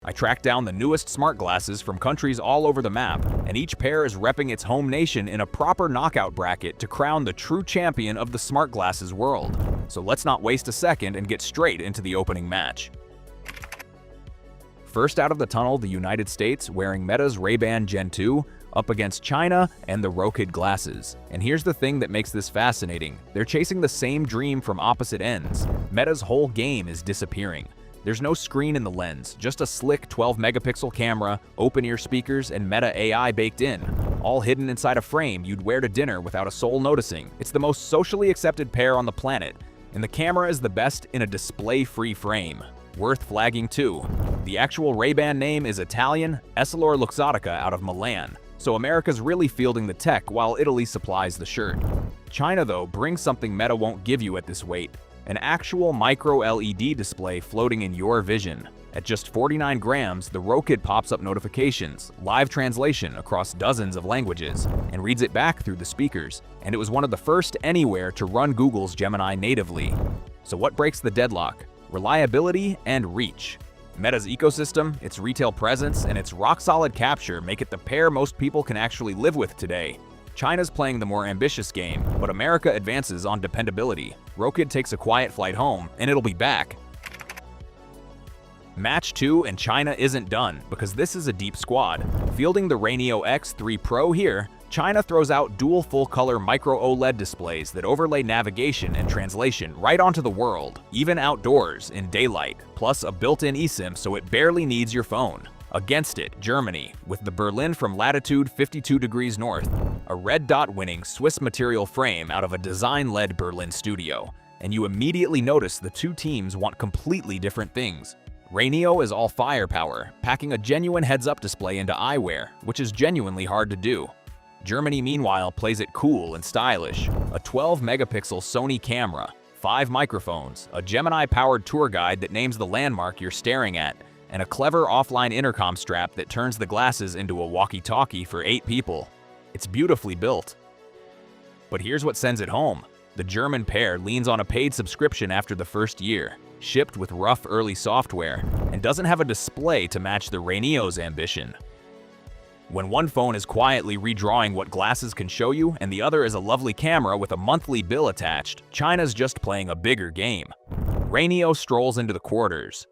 I tracked down the newest smart glasses from countries all over the map, and each pair is repping its home nation in a proper knockout bracket to crown the true champion of the smart glasses world. So let's not waste a second and get straight into the opening match. First out of the tunnel, the United States, wearing Meta's Ray-Ban Gen 2, up against China and the Rokid glasses. And here's the thing that makes this fascinating. They're chasing the same dream from opposite ends. Meta's whole game is disappearing. There's no screen in the lens, just a slick 12-megapixel camera, open-ear speakers, and Meta AI baked in, all hidden inside a frame you'd wear to dinner without a soul noticing. It's the most socially accepted pair on the planet, and the camera is the best in a display-free frame. Worth flagging too. The actual Ray-Ban name is Italian, Essilor Luxottica out of Milan, so America's really fielding the tech while Italy supplies the shirt. China, though, brings something Meta won't give you at this weight. An actual micro-LED display floating in your vision. At just 49 grams, the Rokid pops up notifications, live translation across dozens of languages, and reads it back through the speakers. And it was one of the first anywhere to run Google's Gemini natively. So what breaks the deadlock? Reliability and reach. Meta's ecosystem, its retail presence, and its rock-solid capture make it the pair most people can actually live with today. China's playing the more ambitious game, but America advances on dependability. Rokid takes a quiet flight home, and it'll be back. Match 2, and China isn't done, because this is a deep squad. Fielding the Rainio X3 Pro here, China throws out dual full-color micro-OLED displays that overlay navigation and translation right onto the world, even outdoors, in daylight, plus a built-in eSIM so it barely needs your phone. Against it, Germany, with the Berlin from latitude 52 degrees north, a red dot-winning Swiss material frame out of a design-led Berlin studio. And you immediately notice the two teams want completely different things. Rainio is all firepower, packing a genuine heads-up display into Eyewear, which is genuinely hard to do. Germany, meanwhile, plays it cool and stylish. A 12-megapixel Sony camera, 5 microphones, a Gemini-powered tour guide that names the landmark you're staring at, and a clever offline intercom strap that turns the glasses into a walkie-talkie for 8 people. It's beautifully built. But here's what sends it home. The German pair leans on a paid subscription after the first year, shipped with rough early software, and doesn't have a display to match the Rainio's ambition. When one phone is quietly redrawing what glasses can show you, and the other is a lovely camera with a monthly bill attached, China's just playing a bigger game. Rainio strolls into the quarters.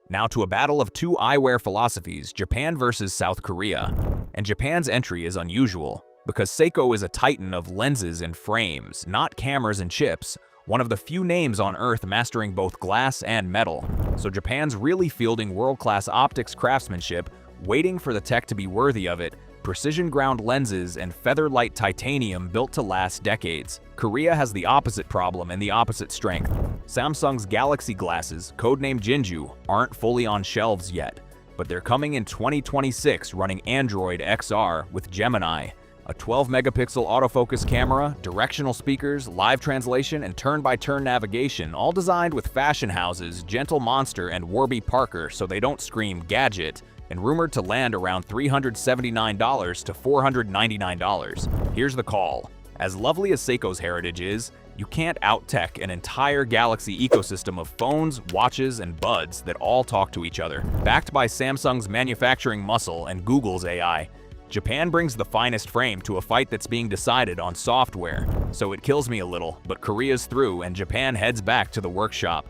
Now to a battle of two eyewear philosophies, Japan versus South Korea. And Japan's entry is unusual, because Seiko is a titan of lenses and frames, not cameras and chips, one of the few names on Earth mastering both glass and metal. So Japan's really fielding world-class optics craftsmanship, waiting for the tech to be worthy of it, precision-ground lenses and feather-light titanium built to last decades. Korea has the opposite problem and the opposite strength. Samsung's Galaxy glasses, codenamed Jinju, aren't fully on shelves yet, but they're coming in 2026 running Android XR with Gemini, a 12-megapixel autofocus camera, directional speakers, live translation, and turn-by-turn navigation, all designed with fashion houses Gentle Monster and Warby Parker so they don't scream gadget, and rumored to land around $379 to $499. Here's the call. As lovely as Seiko's heritage is, you can't out-tech an entire Galaxy ecosystem of phones, watches, and buds that all talk to each other. Backed by Samsung's manufacturing muscle and Google's AI, Japan brings the finest frame to a fight that's being decided on software. So it kills me a little, but Korea's through and Japan heads back to the workshop.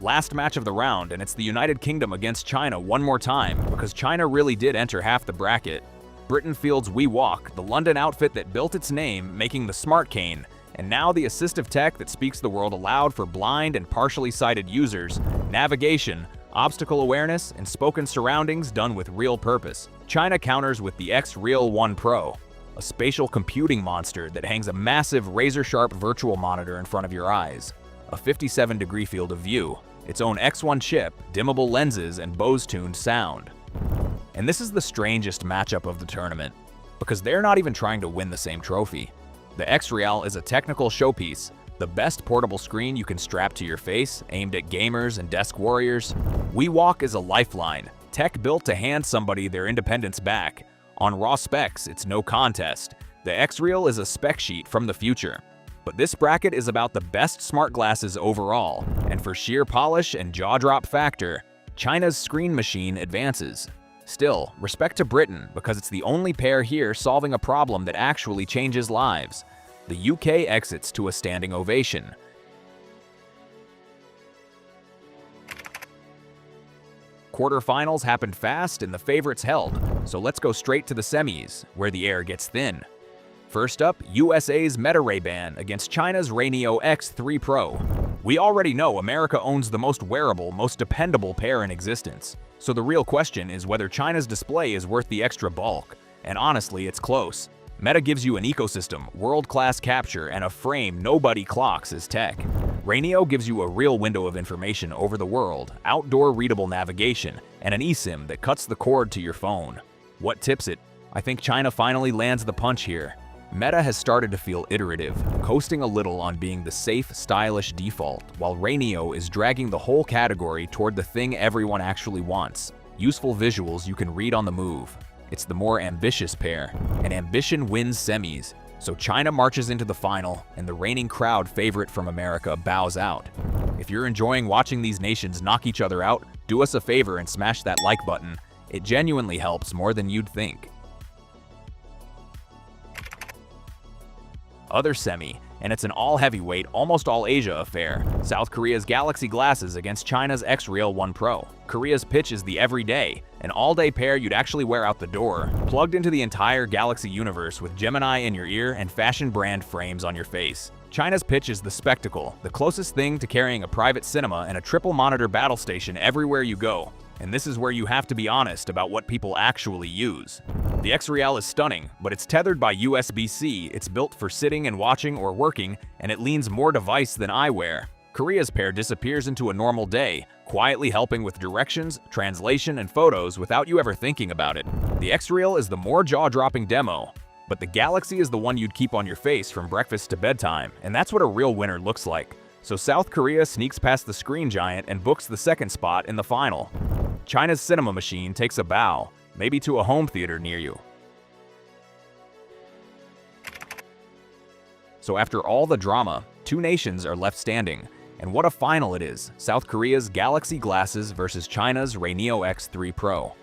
Last match of the round, and it's the United Kingdom against China one more time, because China really did enter half the bracket. Britain fields WeWalk, the London outfit that built its name, making the smart cane, and now the assistive tech that speaks the world aloud for blind and partially sighted users, navigation, obstacle awareness, and spoken surroundings done with real purpose. China counters with the X Real 1 Pro, a spatial computing monster that hangs a massive razor-sharp virtual monitor in front of your eyes, a 57-degree field of view, its own X1 chip, dimmable lenses, and Bose-tuned sound. And this is the strangest matchup of the tournament, because they're not even trying to win the same trophy. The X Real is a technical showpiece, the best portable screen you can strap to your face, aimed at gamers and desk warriors. WeWalk is a lifeline, tech built to hand somebody their independence back. On raw specs, it's no contest. The X Real is a spec sheet from the future. But this bracket is about the best smart glasses overall, and for sheer polish and jaw-drop factor, China's screen machine advances. Still, respect to Britain because it's the only pair here solving a problem that actually changes lives. The UK exits to a standing ovation. Quarterfinals happened fast and the favorites held, so let's go straight to the semis, where the air gets thin. First up, USA's Meta Ray-Ban against China's Rayneo X3 Pro. We already know America owns the most wearable, most dependable pair in existence, so the real question is whether China's display is worth the extra bulk, and honestly, it's close. Meta gives you an ecosystem, world-class capture, and a frame nobody clocks as tech. Rayneo gives you a real window of information over the world, outdoor readable navigation, and an eSIM that cuts the cord to your phone. What tips it? I think China finally lands the punch here. Meta has started to feel iterative, coasting a little on being the safe, stylish default, while Rayneo is dragging the whole category toward the thing everyone actually wants: useful visuals you can read on the move. It's the more ambitious pair, and ambition wins semis. So China marches into the final, and the reigning crowd favorite from America bows out. If you're enjoying watching these nations knock each other out, do us a favor and smash that like button. It genuinely helps more than you'd think. Other semi, and it's an all-heavyweight, almost all-Asia affair. South Korea's Galaxy glasses against China's X-Real 1 Pro. Korea's pitch is the everyday, an all-day pair you'd actually wear out the door, plugged into the entire Galaxy universe with Gemini in your ear and fashion brand frames on your face. China's pitch is the spectacle, the closest thing to carrying a private cinema and a triple-monitor battle station everywhere you go. And this is where you have to be honest about what people actually use. The X-Real is stunning, but it's tethered by USB-C, it's built for sitting and watching or working, and it leans more device than eyewear. Korea's pair disappears into a normal day, quietly helping with directions, translation, and photos without you ever thinking about it. The X-Real is the more jaw-dropping demo, but the Galaxy is the one you'd keep on your face from breakfast to bedtime, and that's what a real winner looks like. So South Korea sneaks past the screen giant and books the second spot in the final. China's cinema machine takes a bow, maybe to a home theater near you. So after all the drama, two nations are left standing, and what a final it is: South Korea's Galaxy glasses versus China's Rayneo X3 Pro.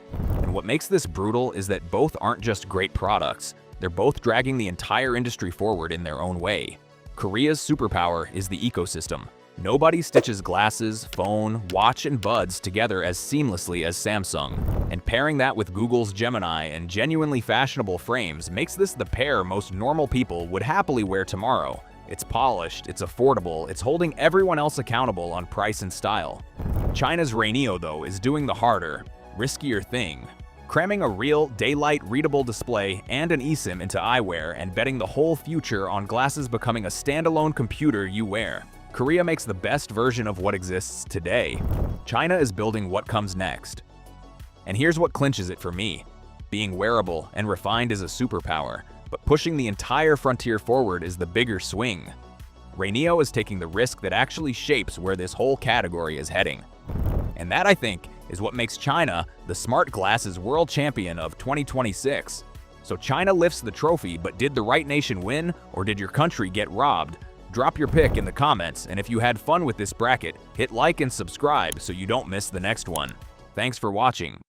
And what makes this brutal is that both aren't just great products, they're both dragging the entire industry forward in their own way. Korea's superpower is the ecosystem. Nobody stitches glasses, phone, watch, and buds together as seamlessly as Samsung, and pairing that with Google's Gemini and genuinely fashionable frames makes this the pair most normal people would happily wear tomorrow. It's polished, it's affordable, it's holding everyone else accountable on price and style. China's Rayneo, though, is doing the harder, riskier thing, cramming a real, daylight readable display and an eSIM into eyewear and betting the whole future on glasses becoming a standalone computer you wear. Korea makes the best version of what exists today. China is building what comes next. And here's what clinches it for me. Being wearable and refined is a superpower, but pushing the entire frontier forward is the bigger swing. Rayneo is taking the risk that actually shapes where this whole category is heading. And that, I think, is what makes China the smart glasses world champion of 2026. So China lifts the trophy, but did the right nation win, or did your country get robbed? Drop your pick in the comments, and if you had fun with this bracket, hit like and subscribe so you don't miss the next one. Thanks for watching.